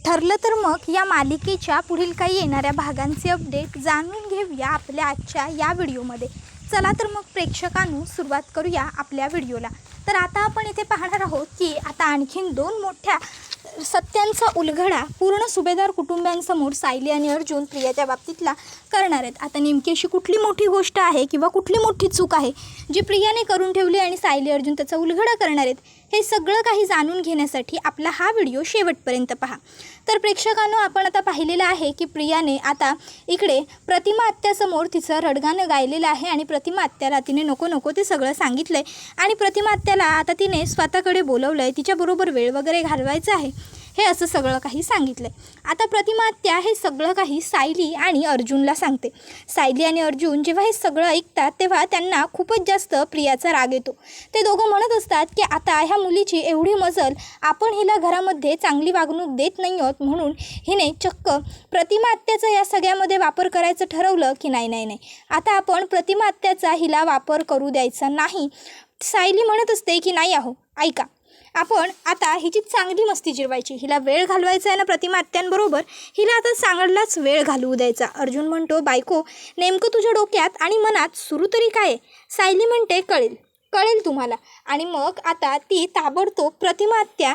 ठरलं तर मग या मालिकेच्या पुढील काही येणाऱ्या भागांचे अपडेट जाणून घेऊया आपल्या आजच्या या व्हिडिओमध्ये। चला तर मग प्रेक्षकांनो सुरुवात करूया आपल्या व्हिडिओला। तर आता आपण इथे पाहणार आहोत की आता आणखीन दोन मोठ्या सत्यांचा उलगडा पूर्ण सुभेदार कुटुंबियांसमोर सायली आणि अर्जुन प्रियाच्या बाबतीतला करणार आहेत। आता नेमकी अशी कुठली मोठी गोष्ट आहे किंवा कुठली मोठी चूक आहे जी प्रियाने करून ठेवली आणि सायली अर्जुन त्याचा उलगडा करणार आहेत, हे सगळं काही जाणून घेण्यासाठी आपला हा व्हिडिओ शेवटपर्यंत पहा। तर प्रेक्षकांनो आपण आता पाहिलेलं आहे की प्रियाने आता इकडे प्रतिमा आत्यासमोर तिचं रडगाणं गायलेलं आहे आणि प्रतिमा आत्याला तिने नको नको ते सगळं सांगितलं आहे आणि प्रतिमा आत्याला आता तिने स्वतःकडे बोलवलं आहे, तिच्याबरोबर वेळ वगैरे घालवायचा आहे हे असं सगळं काही सांगितलं आहे। आता प्रतिमा आत्या हे सगळं काही सायली आणि अर्जुनला सांगते। सायली आणि अर्जुन जेव्हा हे सगळं ऐकतात तेव्हा त्यांना खूपच जास्त प्रियाचा राग येतो। ते दोघं म्हणत असतात की आता ह्या मुलीची एवढी मजल, आपण हिला घरामध्ये चांगली वागणूक देत नाही आहोत म्हणून हिने चक्क प्रतिमा आत्याचा या सगळ्यामध्ये वापर करायचं ठरवलं की नाही आता आपण प्रतिमा आत्याचा हिला वापर करू द्यायचा नाही। सायली म्हणत असते की नाही आहो ऐका, आपण आता हिची चांगली मस्ती जिरवायची, हिला वेळ घालवायचा आहे ना प्रतिमा आत्यांबरोबर, हिला आता चांगलाच वेळ घालवू द्यायचा। अर्जुन म्हणतो बायको नेमकं तुझ्या डोक्यात आणि मनात सुरू तरी काय आहे? सायली म्हणते कळेल तुम्हाला। आणि मग आता ती ताबडतोब प्रतिमा आत्या,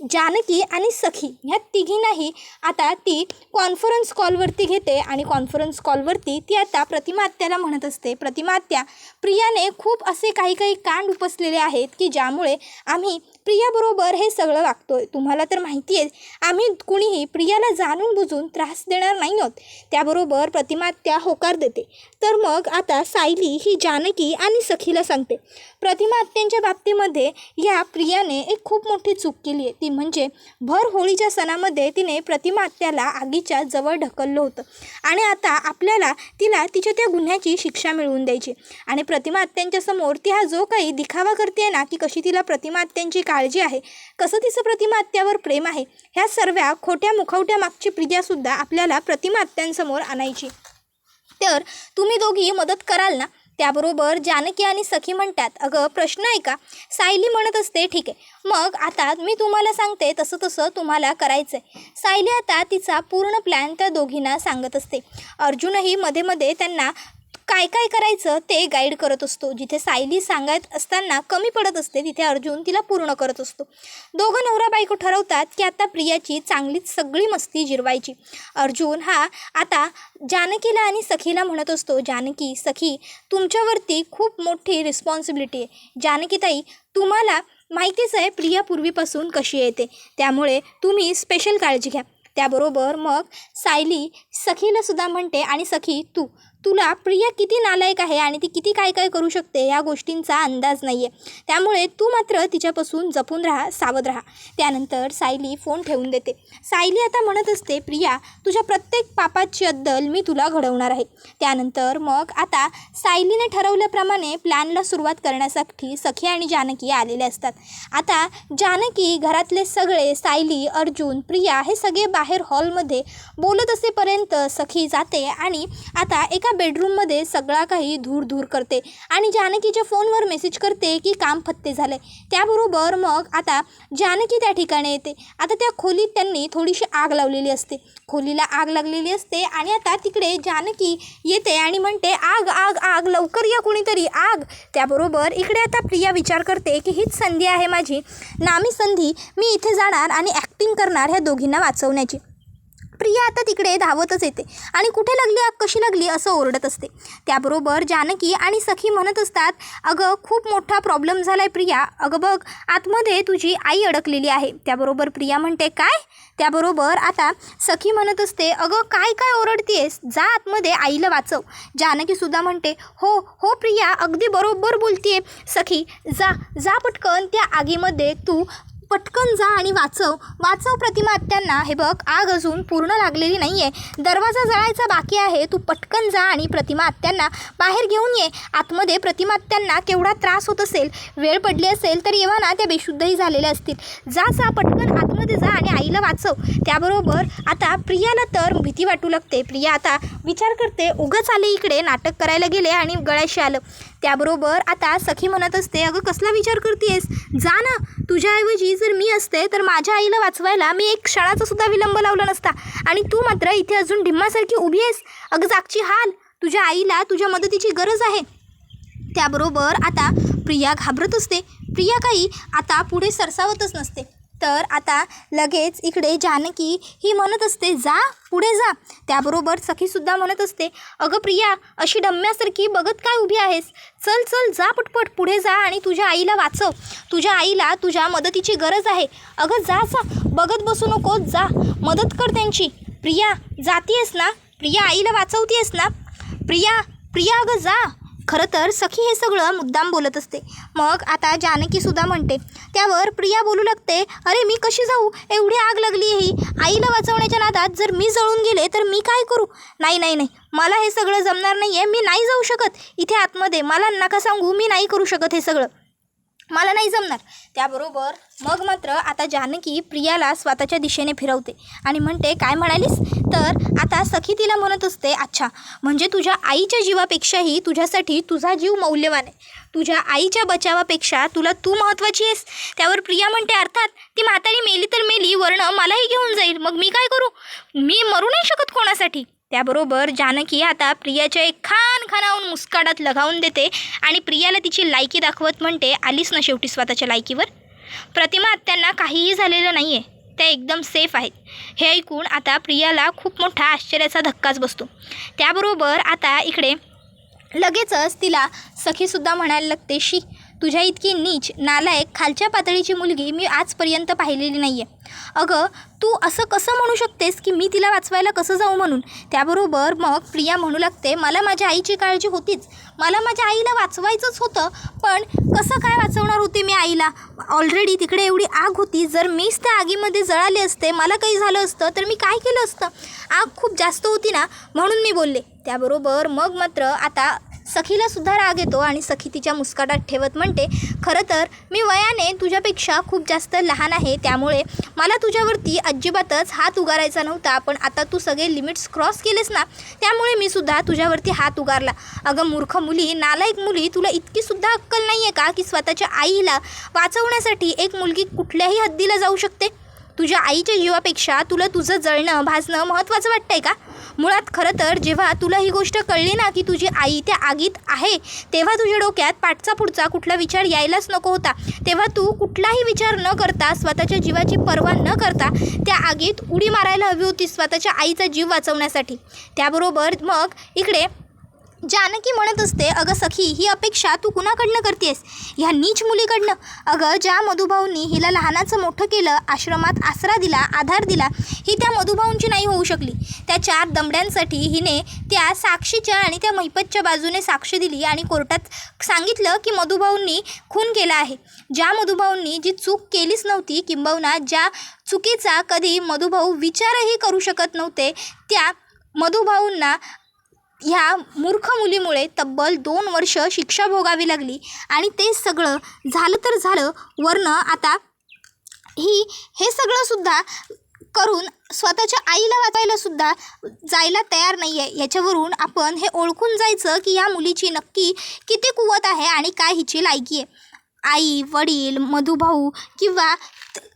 जानकी आणि सखी ह्या तिघींनाही आता ती कॉन्फरन्स कॉलवरती घेते आणि कॉन्फरन्स कॉलवरती ती आता प्रतिमा आत्याला म्हणत असते, प्रतिमा आत्या प्रियाने खूप असे काही कांड उपसलेले आहेत की ज्यामुळे आम्ही प्रियाबरोबर हे सगळं वागतोय। तुम्हाला तर माहिती आहे आम्ही कुणीही प्रियाला जाणून बुजून त्रास देणार नाही आहोत। त्याबरोबर प्रतिमा आत्या होकार देते। तर मग आता सायली ही जानकी आणि सखीला सांगते प्रतिमा आत्यांच्या बाबतीमध्ये या प्रियाने एक खूप मोठी चूक केली आहे, ती म्हणजे भर होळीच्या सणामध्ये तिने प्रतिमा आत्याला आगीच्या जवळ ढकललं होतं आणि आता आपल्याला तिला तिच्या त्या गुन्ह्याची शिक्षा मिळवून द्यायची। आणि प्रतिमा आत्यांच्या समोर ती हा जो काही दिखावा करते ना की कशी तिला प्रतिमा आत्यांची काळजी आहे, कसं तिचं प्रतिमा आत्यावर प्रेम आहे, ह्या सर्व खोट्या मुखवट्या मागची प्रियासुद्धा आपल्याला प्रतिमा आत्यांसमोर आणायची। तर तुम्ही दोघी मदत कराल ना? त्याबरोबर जानकी आणि सखी म्हणतात अगं प्रश्न आहे का? सायली म्हणत असते ठीक आहे, मग आता मी तुम्हाला सांगते तसं तुम्हाला करायचं आहे। सायली आता तिचा पूर्ण प्लॅन त्या दोघींना सांगत असते। अर्जुनही मध्ये त्यांना काय करायचं ते गाईड करत असतो। जिथे सायली सांगत असताना कमी पडत असते तिथे अर्जुन तिला पूर्ण करत असतो। दोघं नवरा बायको ठरवतात की आता प्रियाची चांगलीच सगळी मस्ती जिरवायची। अर्जुन हा आता जानकीला आणि सखीला म्हणत असतो, जानकी सखी तुमच्यावरती खूप मोठी रिस्पॉन्सिबिलिटी आहे। जानकी ताई तुम्हाला माहितीच आहे प्रिया पूर्वीपासून कशी येते, त्यामुळे तुम्ही स्पेशल काळजी घ्या। त्याबरोबर मग सायली सखीलासुद्धा म्हणते आणि सखी तुला प्रिया किती नालायक आहे आणि ती किती काय करू शकते या गोष्टींचा अंदाज नाही आहे, त्यामुळे तू मात्र तिच्यापासून जपून राहा, सावध राहा। त्यानंतर सायली फोन ठेवून देते। सायली आता म्हणत असते प्रिया तुझ्या प्रत्येक पापाची अद्दल मी तुला घडवणार आहे। त्यानंतर मग आता सायलीने ठरवल्याप्रमाणे प्लॅनला सुरुवात करण्यासाठी सखी आणि जानकी आलेले असतात। आता जानकी घरातले सगळे सायली अर्जुन प्रिया हे सगळे बाहेर हॉलमध्ये बोलत असेपर्यंत सखी जाते आणि आता एका बेडरूममध्ये सगळा काही धूर करते आणि जानकीच्या फोनवर मेसेज करते की काम फत्ते झाले। त्याबरोबर मग आता जानकी त्या ठिकाणी येते। आता त्या खोलीत त्यांनी थोडीशी आग लावलेली असते, खोलीला आग लागलेली असते आणि आता तिकडे जानकी येते आणि म्हणते आग आग आग लवकर या कोणीतरी आग। त्याबरोबर इकडे आता प्रिया विचार करते की हीच संधी आहे माझी, नामी संधी, मी इथे जाणार आणि ॲक्टिंग करणार ह्या दोघींना वाचवण्याची। प्रिया आता तिकडे धावतच येते आणि कुठे लागली आग, कशी लागली असं ओरडत असते। त्याबरोबर जानकी आणि सखी म्हणत असतात अगं खूप मोठा प्रॉब्लेम झाला आहे प्रिया, अगं बघ आतमध्ये तुझी आई अडकलेली आहे। त्याबरोबर प्रिया म्हणते काय? त्याबरोबर आता सखी म्हणत असते अगं काय ओरडतेस, जा आतमध्ये आईला वाचव। जानकीसुद्धा म्हणते हो प्रिया अगदी बरोबर बोलतीये सखी, जा पटकन त्या आगीमध्ये तू पटकन जा आणि वाचव प्रतिमा आत्यांना। हे बघ आग अजून पूर्ण लागलेली नाही आहे, दरवाजा जळायचा बाकी आहे, तू पटकन जा आणि प्रतिमा आत्यांना बाहेर घेऊन ये। आतमध्ये प्रतिमा आत्यांना केवढा त्रास होत असेल, वेळ पडली असेल तर येवा ना त्या बेशुद्धही झालेल्या असतील, जा पटकन आतमध्ये जा आणि आईला वाचव। त्याबरोबर आता प्रियाला तर भीती वाटू लागते। प्रिया आता विचार करते उगाच आले इकडे, नाटक करायला गेले आणि गळ्याशी आलं। त्याबरोबर आता सखी म्हणत असते, अगं कसला विचार करतेस, जा ना. तुझ्याऐवजी जर मी असते तर माझ्या आईला वाचवायला मी एक क्षणाचा सुद्धा विलंब लावला नसता, आणि तू मात्र इथे अजून ढिम्मासारखी उभी आहेस. अगं जागची हाल, तुझ्या आईला तुझ्या मदतीची गरज आहे. त्याबरोबर आता प्रिया घाबरत असते. प्रिया काही आता पुढे सरसावतच नसते. तर आता लगेच इकडे जानकी ही म्हणत असते, जा पुढे जा. त्याबरोबर सखीसुद्धा म्हणत असते, अगं प्रिया अशी डम्म्यासारखी बघत काय उभी आहेस, चल चल जा पटपट पुढे जा आणि तुझ्या आईला वाचव. तुझ्या आईला तुझ्या मदतीची गरज आहे. अगं जा जा, बघत बसू नको, जा मदत कर त्यांची. प्रिया जातीयस ना, प्रिया आईला वाचवतीयस ना, प्रिया प्रिया अगं जा. खरं तर सखी हे सगळं मुद्दाम बोलत असते. मग आता जानकीसुद्धा म्हणते. त्यावर प्रिया बोलू लागते, अरे मी कशी जाऊ, एवढी आग लागली ही, आईला वाचवण्याच्या नादात जर मी जळून गेले तर मी काय करू. नाही नाही नाही, मला हे सगळं जमणार नाही आहे, मी नाही जाऊ शकत इथे आतमध्ये. मला नका सांगू, मी नाही करू शकत हे सगळं, मला नाही जमणार. त्याबरोबर मग मात्र आता जानकी प्रियाला स्वतःच्या दिशेने फिरवते आणि म्हणते, काय म्हणालीस. तर आता सखी तिला म्हणत असते, अच्छा म्हणजे तुझ्या आईच्या जीवापेक्षाही तुझ्यासाठी तुझा जीव मौल्यवान आहे, तुझ्या आईच्या बचावापेक्षा तुला तू महत्त्वाची आहेस. त्यावर प्रिया म्हणते, अर्थात ती म्हातारी मेली तर मेली, वर्ण मलाही घेऊन जाईल, मग मी काय करू, मी मरू नाही शकत कोणासाठी. त्याबरोबर जानकी आता प्रियाच्या एक खानावून मुस्काडात लगावून देते आणि प्रियाला तिची लायकी दाखवत म्हणते, आलीस ना शेवटी स्वतःच्या लायकीवर. प्रतिमा आत्यांना काहीही झालेलं नाही आहे, त्या एकदम सेफ आहेत. हे ऐकून आता प्रियाला खूप मोठा आश्चर्याचा धक्काच बसतो. त्याबरोबर आता इकडे लगेचच तिला सखीसुद्धा म्हणायला लागते, शी तुझ्या इतकी नीच नालायक खालच्या पातळीची मुलगी मी आजपर्यंत पाहिलेली नाही आहे. अगं तू असं कसं म्हणू शकतेस की मी तिला वाचवायला कसं जाऊ म्हणून. त्याबरोबर मग प्रिया म्हणू लागते, मला माझ्या आईची काळजी होतीच, मला माझ्या आईला वाचवायचंच होतं, पण कसं काय वाचवणार होते मी आईला. ऑलरेडी तिकडे एवढी आग होती, जर मीच त्या आगीमध्ये जळाले असते, मला काही झालं असतं तर मी काय केलं असतं. आग खूप जास्त होती ना, म्हणून मी बोलले. त्याबरोबर मग मात्र आता सखीला सुद्धा राग येतो आणि सखी तिच्या मुस्काटात ठेवत म्हणते, खरं तर मी वयाने तुझ्यापेक्षा खूप जास्त लहान आहे, त्यामुळे मला तुझ्यावरती अजिबातच हात उगारायचा नव्हता, पण आता तू सगळे लिमिट्स क्रॉस केलेस ना, त्यामुळे मी सुद्धा तुझ्यावरती हात उगारला. अगं मूर्ख मुली, नालायक मुली, तुला इतकीसुद्धा अक्कल नाही आहे का की स्वतःच्या आईला वाचवण्यासाठी एक मुलगी कुठल्याही हद्दीला जाऊ शकते. तुझ्या आईच्या जीवापेक्षा तुला तुझं जळणं भाजणं महत्त्वाचं वाटतं आहे का. मुळात खरं तर जेव्हा तुला ही गोष्ट कळली ना की तुझी आई त्या आगीत आहे, तेव्हा तुझ्या डोक्यात पाठचा पुढचा कुठला विचार यायलाच नको होता. तेव्हा तू कुठलाही विचार न करता, स्वतःच्या जीवाची पर्वा न करता त्या आगीत उडी मारायला हवी होती स्वतःच्या आईचा जीव वाचवण्यासाठी. त्याबरोबर मग इकडे जानकी म्हणत असते, अगं सखी ही अपेक्षा तू कुणाकडनं करतेस, ह्या नीच मुलीकडनं. अगं ज्या मधुभाऊंनी हिला लहानाचं मोठं केलं, आश्रमात आसरा दिला, आधार दिला, ही त्या मधुभाऊंची नाही होऊ शकली. त्या 4 दमड्यांसाठी हिने त्या साक्षीच्या आणि त्या महिपतच्या बाजूने साक्ष दिली आणि कोर्टात सांगितलं की मधुभाऊंनी खून केला आहे. ज्या मधुभाऊंनी जी चूक केलीच नव्हती, किंबहुना ज्या चुकीचा कधी मधुभाऊ विचारही करू शकत नव्हते, त्या मधुभाऊंना ह्या मूर्ख मुलीमुळे तब्बल 2 वर्ष शिक्षा भोगावी लागली. आणि ते सगळं झालं तर झालं, वरनं आता हे सगळंसुद्धा करून स्वतःच्या आईला वाचवायलासुद्धा जायला तयार नाही आहे. याच्यावरून आपण हे ओळखून जायचं की या मुलीची नक्की किती कुवत आहे आणि काय हिची लायकी आहे. आई, वडील, मधुभाऊ किंवा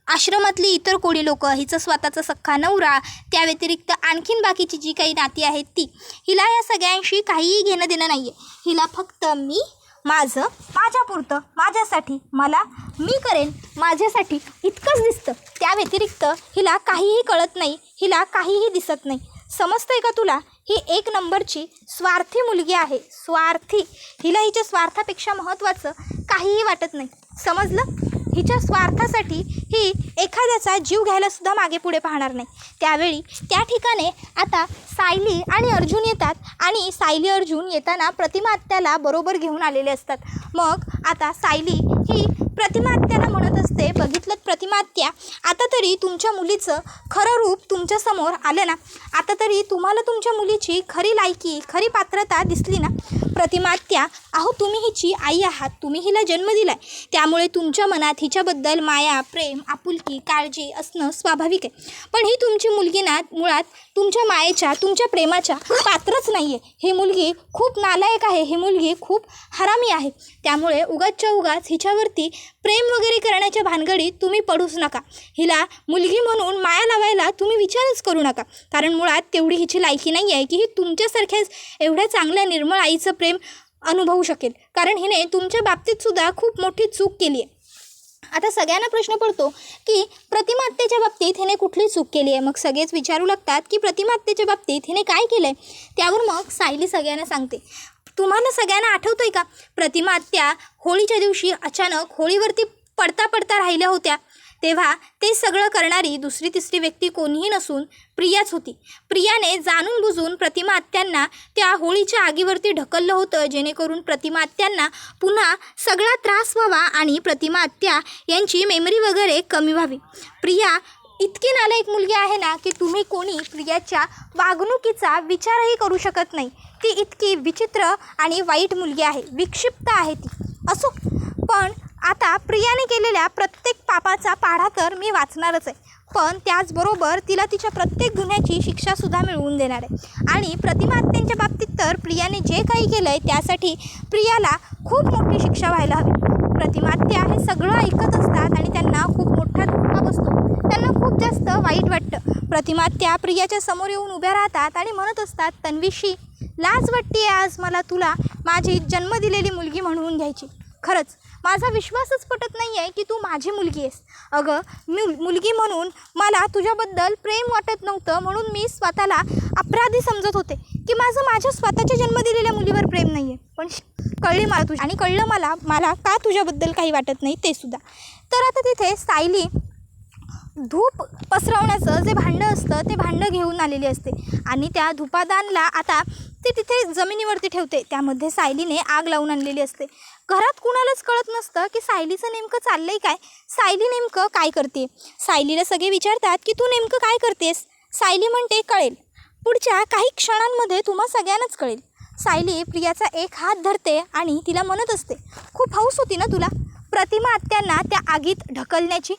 आश्रमातली इतर कोणी लोक, हिचं स्वतःचा सख्खा नवरा, त्या व्यतिरिक्त आणखीन बाकीची जी काही नाती आहेत ती, हिला या सगळ्यांशी काहीही घेणं देणं नाही आहे. हिला फक्त मी, माझं, माझ्यापुरतं, माझ्यासाठी, मी करेन माझ्यासाठी इतकंच दिसतं. त्या व्यतिरिक्त हिला काहीही कळत नाही, हिला काहीही दिसत नाही. समजतंय का तुला, ही 1 नंबरची स्वार्थी मुलगी आहे, स्वार्थी. हिला हिच्या स्वार्थापेक्षा महत्त्वाचं काहीही वाटत नाही, समजलं. हिच्या स्वार्थासाठी ही एखाद्याचा जीव घ्यायलासुद्धा मागे पुढे पाहणार नाही. त्यावेळी त्या ठिकाणी आता सायली आणि अर्जुन येतात आणि सायली अर्जुन येताना प्रतिमा आत्याला बरोबर घेऊन आलेले असतात. मग आता सायली ही प्रतिमा आत्याला म्हणत असते, बघितलं प्रतिमा आत्या, आता तरी तुमच्या मुलीचं खरं रूप तुमच्यासमोर आलं ना, आता तरी तुम्हाला तुमच्या मुलीची खरी लायकी खरी पात्रता दिसली ना. प्रतिमा आत्या, अहो तुम्ही हिची आई आहात, तुम्ही हिला जन्म दिलाय, त्यामुळे तुमच्या मनात हिच्याबद्दल माया प्रेम आपुलकी काळजी असणं स्वाभाविक आहे. पण ही तुमची मुलगी ना मुळात तुमच्या मायेच्या तुमच्या प्रेमाच्या पात्रच नाही आहे. ही मुलगी खूप नालायक आहे, ही मुलगी खूप हरामी आहे. त्यामुळे उगाचच्या उगाच हिच्यावरती प्रेम वगैरे करण्याच्या भानगडीत तुम्ही पडूच नका. हिला मुलगी म्हणून माया लावायला तुम्ही विचारच करू नका, कारण मुळात तेवढी हिची लायकी नाही आहे की ही तुमच्यासारख्याच एवढ्या चांगल्या निर्मळ आईचं प्रेम अनुभवू शकेल, कारण हिने तुमच्या बाबतीतसुद्धा खूप मोठी चूक केली आहे. आता सगळ्यांना प्रश्न पडतो की प्रतिमा आत्याच्या बाबतीत हिने कुठली चूक केली आहे. मग सगळेच विचारू लागतात की प्रतिमा आत्याच्या बाबतीत हिने काय केलं आहे. त्यावर मग सायली सगळ्यांना सांगते, तुम्हाला सगळ्यांना आठवतं आहे का, प्रतिमा आत्या होळीच्या दिवशी अचानक होळीवरती पडता पडता राहिल्या होत्या, तेव्हा ते सगळं करणारी दुसरी तिसरी व्यक्ती कोणीही नसून प्रियाच होती. प्रियाने जाणून बुजून प्रतिमा आत्यांना त्या होळीच्या आगीवरती ढकललं होतं, जेणेकरून प्रतिमा आत्यांना पुन्हा सगळा त्रास व्हावा आणि प्रतिमा आत्या यांची मेमरी वगैरे कमी व्हावी. प्रिया इतकी नालायक मुलगी आहे ना की तुम्ही कोणी प्रियाच्या वागणुकीचा विचारही करू शकत नाही. ती इतकी विचित्र आणि वाईट मुलगी आहे, विक्षिप्त आहे ती. असो, पण आता प्रियाने केलेल्या प्रत्येक पापाचा पाढा तर मी वाचणारच आहे, पण त्याचबरोबर तिला तिच्या प्रत्येक गुन्ह्याची शिक्षासुद्धा मिळवून देणार आहे. आणि प्रतिमा आत्यांच्या बाबतीत तर प्रियाने जे काही केलं आहे त्यासाठी प्रियाला खूप मोठी शिक्षा व्हायला हवी. प्रतिमा आत्या हे सगळं ऐकत असतात आणि त्यांना खूप मोठा धक्का बसतो, त्यांना खूप जास्त वाईट वाटतं. प्रतिमा आत्या प्रियाच्या समोर येऊन उभ्या राहतात आणि म्हणत असतात, तन्वीशी, लाज वाटते आज मला तुला माझी जन्म दिलेली मुलगी म्हणून घ्यायची. खरंच माझा विश्वासच पटत नाही आहे की तू माझी मुलगी आहेस. अगं मुलगी म्हणून मला तुझ्याबद्दल प्रेम वाटत नव्हतं, म्हणून मी स्वतःला अपराधी समजत होते की माझ्या स्वतःच्या जन्म दिलेल्या मुलीवर प्रेम नाही आहे. पण कळली मला तुझी आणि कळलं मला का तुझ्याबद्दल काही वाटत नाही ते सुद्धा. तर आता तिथे सायली धूप पसरवण्याचं जे भांडं असतं ते भांडं घेऊन आलेली असते आणि त्या धूपादानला आता ती तिथे जमिनीवरती ठेवते. त्यामध्ये सायलीने आग लावून आणलेली असते. घरात कुणालाच कळत नसतं की सायलीचं नेमकं चाललंय काय, सायली नेमकं काय करते. सायलीला सगळे विचारतात की तू नेमकं काय करतेस. सायली म्हणते, कळेल, पुढच्या काही क्षणांमध्ये तुम्हा सगळ्यांनाच कळेल. सायली प्रियाचा एक हात धरते आणि तिला म्हणत असते, खूप हौस होती ना तुला प्रतिमा आत्यांना त्या आगीत ढकलण्याची.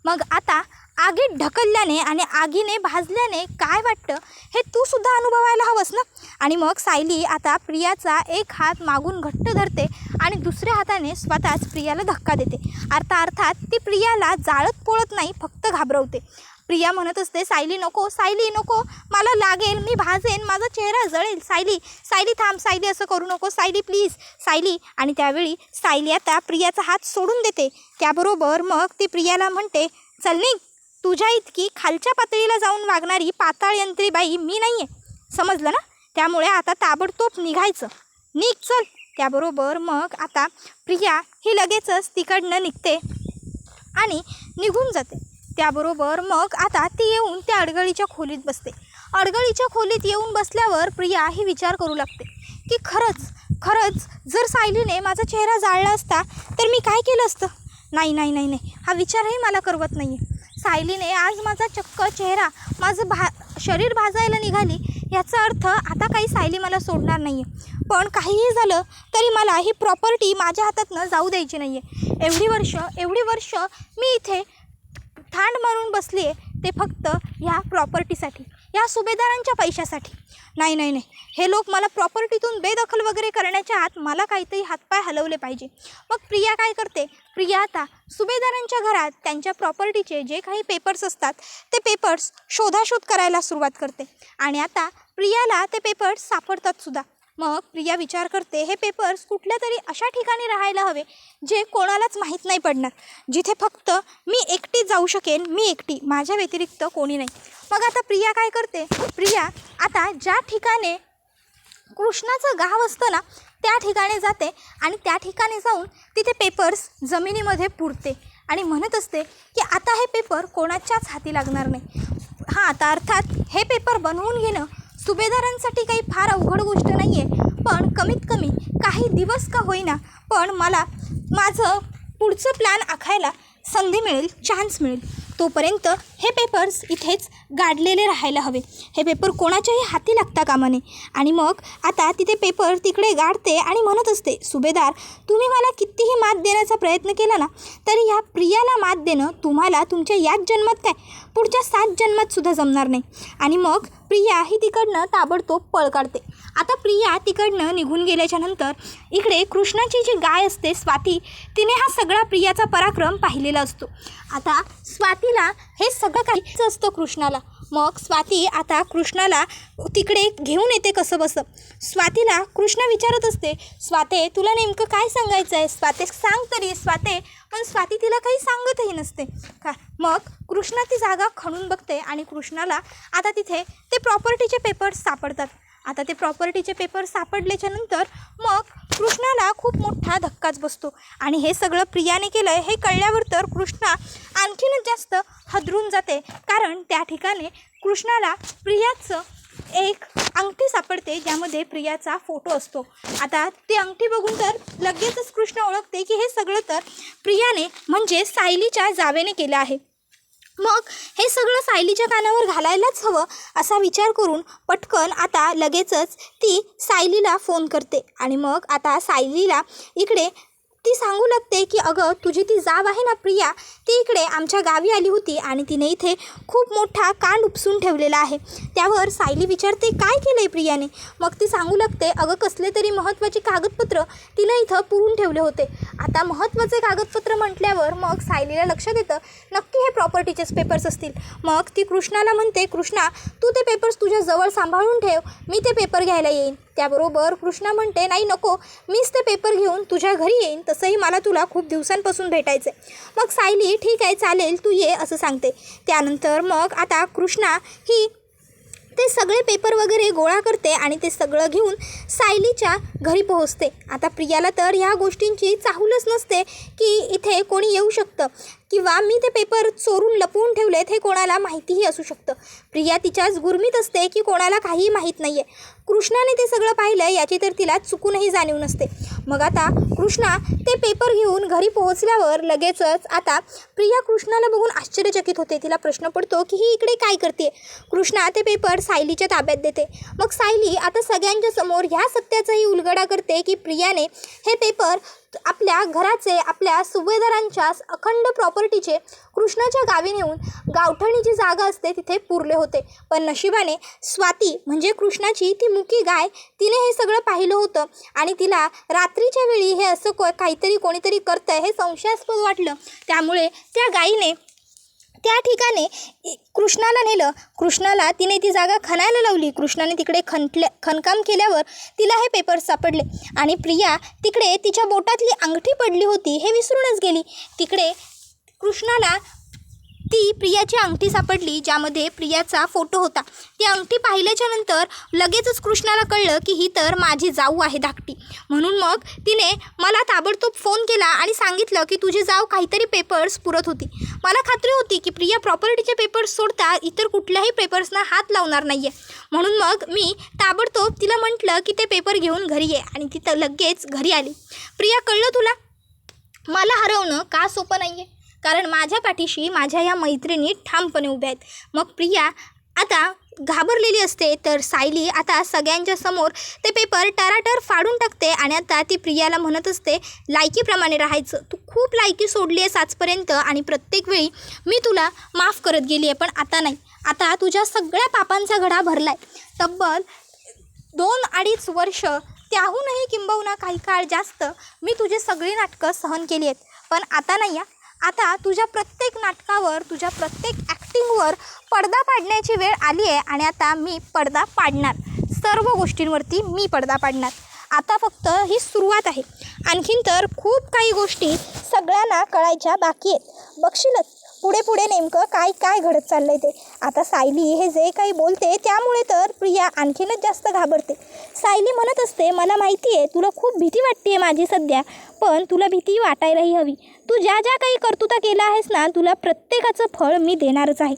मग आता आगीत ढकलल्याने आणि आगीने भाजल्याने काय वाटतं हे तू सुद्धा अनुभवायला हवंस ना. आणि मग सायली आता प्रियाचा एक हात मागून घट्ट धरते आणि दुसऱ्या हाताने स्वतःच प्रियाला धक्का देते. अर्थात ती प्रियाला जाळत पोळत नाही, फक्त घाबरवते. प्रिया म्हणत असते, सायली नको, सायली नको, मला लागेल, मी भाजेन, माझा चेहरा जळेल, सायली सायली थांब, सायली असं करू नको, सायली प्लीज सायली. आणि त्यावेळी सायली आता प्रियाचा हात सोडून देते. त्याबरोबर मग ती प्रियाला म्हणते, चल निघ, तुझ्या इतकी खालच्या पातळीला जाऊन वागणारी पाताळयंत्री बाई मी नाही आहे, समजलं ना. त्यामुळे आता ताबडतोब निघायचं, निघ चल. त्याबरोबर मग आता प्रिया ही लगेचच तिकडनं निघते आणि निघून जाते. त्याबरोबर मग आता ती येऊन त्या अडगळीच्या खोलीत बसते. अडगळीच्या खोलीत येऊन बसल्यावर प्रिया ही विचार करू लागते की खरंच जर सायलीने माझा चेहरा जाळला असता तर मी काय केलं असतं. नाही, हा विचारही मला करवत नाही आहे. सायलीने आज माझा चक्क चेहरा, माझं शरीर भाजायला निघाली, याचा अर्थ आता काही सायली मला सोडणार नाही आहे. पण काहीही झालं तरी मला ही प्रॉपर्टी माझ्या हातातनं जाऊ द्यायची नाही आहे. एवढी वर्ष मी इथे थांड मारून बसली आहे, ते फक्त ह्या प्रॉपर्टीसाठी, ह्या सुभेदारांच्या पैशासाठी. नाही, हे लोक मला प्रॉपर्टीतून बेदखल वगैरे करण्याच्या आत मला काहीतरी हातपाय हलवले पाहिजे. मग प्रिया काय करते, प्रिया आता सुभेदारांच्या घरात त्यांच्या प्रॉपर्टीचे जे काही पेपर्स असतात ते पेपर्स शोधाशोध करायला सुरुवात करते. आणि आता प्रियाला ते पेपर्स सापडतात सुद्धा. मग प्रिया विचार करते, हे पेपर्स कुठल्या तरी अशा ठिकाणी राहायला हवे जे कोणालाच माहीत नाही पडणार, जिथे फक्त मी एकटी जाऊ शकेन, मी एकटी, माझ्या व्यतिरिक्त कोणी नाही. मग आता प्रिया काय करते, प्रिया आता ज्या ठिकाणी कृष्णाचं गाव असतं ना त्या ठिकाणी जाते आणि त्या ठिकाणी जाऊन तिथे पेपर्स जमिनीमध्ये पुरते आणि म्हणत असते की आता हे पेपर कोणाच्याच हाती लागणार नाही. हां, आता अर्थात हे पेपर बनवून घेणं सुभेदारांसाठी काही फार अवघड गोष्ट नाही आहे, पण कमीत कमी काही दिवस का होईना पण मला माझं पुढचं प्लॅन आखायला संधी मिळेल, चान्स मिळेल. तोपर्यंत हे पेपर्स इथेच गाडलेले राहायला हवे. हे पेपर कोणाच्याही हाती लागता कामा नये. आणि मग आता तिथे पेपर तिकडे गाडते आणि म्हणत असते, सुभेदार, तुम्ही मला कितीही मात देण्याचा प्रयत्न केला ना, तरी ह्या प्रियाला मात देणं तुम्हाला तुमच्या याच जन्मात काय, पुढच्या 7 जन्मातसुद्धा जमणार नाही. आणि मग प्रिया ही तिकडनं ताबडतोब पळ काढते. आता प्रिया तिकडनं निघून गेल्याच्या नंतर इकडे कृष्णाची जी गाय असते स्वाती, तिने हा सगळा प्रियाचा पराक्रम पाहिलेला असतो. आता स्वातीला हे सगळं काहीच असतं कृष्णाला. मग स्वाती आता कृष्णाला तिकडे घेऊन येते कसं बसं. स्वातीला कृष्ण विचारत असते, स्वाते तुला नेमकं काय सांगायचं आहे, स्वाते सांग तरी स्वाते. पण स्वाती तिला काही सांगतही नसते का. मग कृष्णा ती जागा खणून बघते आणि कृष्णाला आता तिथे ते प्रॉपर्टीचे पेपर्स सापडतात. आता ते प्रॉपर्टीचे पेपर सापडल्याच्या नंतर मग कृष्णाला खूप मोठा धक्काच बसतो. आणि हे सगळं प्रियाने केलं आहे हे कळल्यावर तर कृष्णा आणखीनच जास्त हादरून जाते. कारण त्या ठिकाणी कृष्णाला प्रियाचं एक अंगठी सापडते ज्यामध्ये प्रियाचा फोटो असतो. आता ती अंगठी बघून तर लगेचच कृष्ण ओळखते की हे सगळं तर प्रियाने म्हणजे सायलीच्या जावेने केलं आहे. मग हे सगळं सायलीच्या कानावर घालायलाच हवं असा विचार करून पटकन आता लगेचच ती सायलीला फोन करते. आणि मग आता सायलीला इकडे ती सांगू लागते की अगं तुझी ती जाव आहे ना प्रिया, ती इकडे आमच्या गावी आली होती आणि तिने इथे खूप मोठा कांड उपसून ठेवलेला आहे. त्यावर सायली विचारते काय केलं आहे प्रियाने. मग ती सांगू लागते अगं कसले तरी महत्त्वाचे कागदपत्र तिनं इथं पुरून ठेवले होते. आता महत्त्वाचे कागदपत्र म्हटल्यावर मग सायलीला लक्षात येतं नक्की हे प्रॉपर्टीचेच पेपर्स असतील. मग ती कृष्णाला म्हणते, कृष्णा तू ते पेपर्स तुझ्या जवळ सांभाळून ठेव, मी ते पेपर घ्यायला येईन. त्याबरोबर कृष्णा म्हणते, नाही नको, मीच ते पेपर घेऊन तुझ्या घरी येईन, तसंही मला तुला खूप दिवसांपासून भेटायचं आहे. मग सायली ठीक आहे चालेल तू ये असं सांगते. त्यानंतर मग आता कृष्णा ही ते सगळे पेपर वगैरे गोळा करते आणि ते सगळं घेऊन सायलीच्या घरी पोहोचते. आता प्रियाला तर ह्या गोष्टींची चाहूलच नसते की इथे कोणी येऊ शकतं किंवा मी ते पेपर चोरून लपवून ठेवलेत हे कोणाला माहितीही असू शकतं. प्रिया तिच्याच गुरमीत असते की कोणाला काहीही माहीत नाही आहे. कृष्णाने ते सगळं पाहिलं याची तर तिला चुकूनही जाणीव नसते. मग आता कृष्णा ते पेपर घेऊन घरी पोहोचल्यावर लगेचच आता प्रिया कृष्णाला बघून आश्चर्यचकित होते. तिला प्रश्न पडतो की ही इकडे काय करते. कृष्णा ते पेपर सायलीच्या ताब्यात देते. मग सायली आता सगळ्यांच्या समोर ह्या सत्याचाही उलगडा करते की प्रियाने हे पेपर आपल्या घराचे, आपल्या सुभेदारांच्या अखंड प्रॉपर्टीचे कृष्णाच्या गावी नेऊन गावठणी जी जागा असते तिथे पुरले होते. पण नशिबाने स्वाती म्हणजे कृष्णाची ती मुकी गाय, तिने हे सगळं पाहिलं होतं आणि तिला रात्रीच्या वेळी हे असं काहीतरी कोणीतरी करतंय हे संशयास्पद वाटलं. त्यामुळे त्या गायीने त्या ठिकाणी कृष्णाला नेलं. कृष्णाला तिने ती जागा खणायला लावली. कृष्णाने तिकडे खणकाम केल्यावर तिला हे पेपर्स सापडले आणि प्रिया तिकडे तिच्या बोटातली अंगठी पडली होती हे विसरूनच गेली. तिकडे कृष्णाला ती प्रियाची अंगठी सापडली ज्यामध्ये प्रियाचा फोटो होता. ती अंगठी पाहिल्याच्या नंतर लगेचच कृष्णाला कळलं की ही तर माझी जाऊ आहे धाकटी. म्हणून मग तिने मला ताबडतोब फोन केला आणि सांगितलं की तुझी जाऊ काहीतरी पेपर्स पुरत होती. मला खात्री होती की प्रिया प्रॉपर्टीचे पेपर्स सोडता इतर कुठल्याही पेपर्सना हात लावणार नाही आहे. म्हणून मग मी ताबडतोब तिला म्हटलं की ते पेपर घेऊन घरी ये आणि ती तर लगेच घरी आली. प्रिया कळलं तुला, मला हरवणं का सोपं नाही आहे, कारण माझ्या पाठीशी माझ्या या मैत्रिणी ठामपणे उभ्या आहेत. मग प्रिया आता घाबरलेली असते तर सायली आता सगळ्यांच्या समोर ते पेपर टराटर फाडून टाकते आणि आता ती प्रियाला म्हणत असते, लायकीप्रमाणे राहायचं, तू खूप लायकी सोडली आहेस आजपर्यंत आणि प्रत्येक वेळी मी तुला माफ करत गेली आहे, पण आता नाही. आता तुझ्या सगळ्या पापांचा घडा भरला आहे. तब्बल 2-2.5 वर्ष त्याहूनही किंबहुना काही काळ जास्त मी तुझी सगळी नाटकं सहन केली आहेत, पण आता नाही. आता तुझ्या प्रत्येक नाटकावर, तुझ्या प्रत्येक ॲक्टिंगवर पडदा पाडण्याची वेळ आली आहे आणि आता मी पडदा पाडणार. सर्व गोष्टींवरती मी पडदा पाडणार. आता फक्त ही सुरुवात आहे. आणखीन तर खूप काही गोष्टी सगळ्यांना कळायच्या बाकी आहेत. बघशीलच पुढे पुढे नेमकं काय काय घडत चाललं आहे ते. आता सायली हे जे काही बोलते त्यामुळे तर प्रिया आणखीनच जास्त घाबरते. सायली म्हणत असते, मला माहिती आहे तुला खूप भीती वाटते आहे माझी सध्या, पण तुला भीती वाटायलाही हवी. तू ज्या ज्या काही कर्तुता केला आहेस ना, तुला प्रत्येकाचं फळ मी देणारच आहे.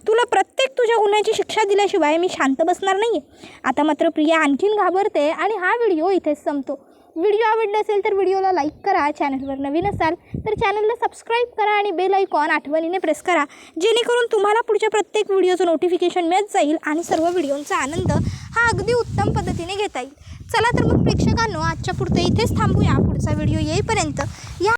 तुला प्रत्येक तुझ्या गुन्ह्याची शिक्षा दिल्याशिवाय मी शांत बसणार नाही आहे. आता मात्र प्रिया आणखीन घाबरते आणि हा व्हिडिओ इथेच संपतो. व्हिडिओ आवडला असेल तर व्हिडिओला लाईक करा, चॅनलवर नवीन असाल तर चॅनलला सबस्क्राईब करा आणि बेल आयकॉन आठवणीने प्रेस करा, जेणेकरून तुम्हाला पुढच्या प्रत्येक व्हिडिओचं नोटिफिकेशन मिळत जाईल आणि सर्व व्हिडिओंचा आनंद हा अगदी उत्तम पद्धतीने घेता येईल. चला तर मग प्रेक्षकांनो, आजच्या पुरते इथेच थांबूया. पुढचा व्हिडिओ येईपर्यंत या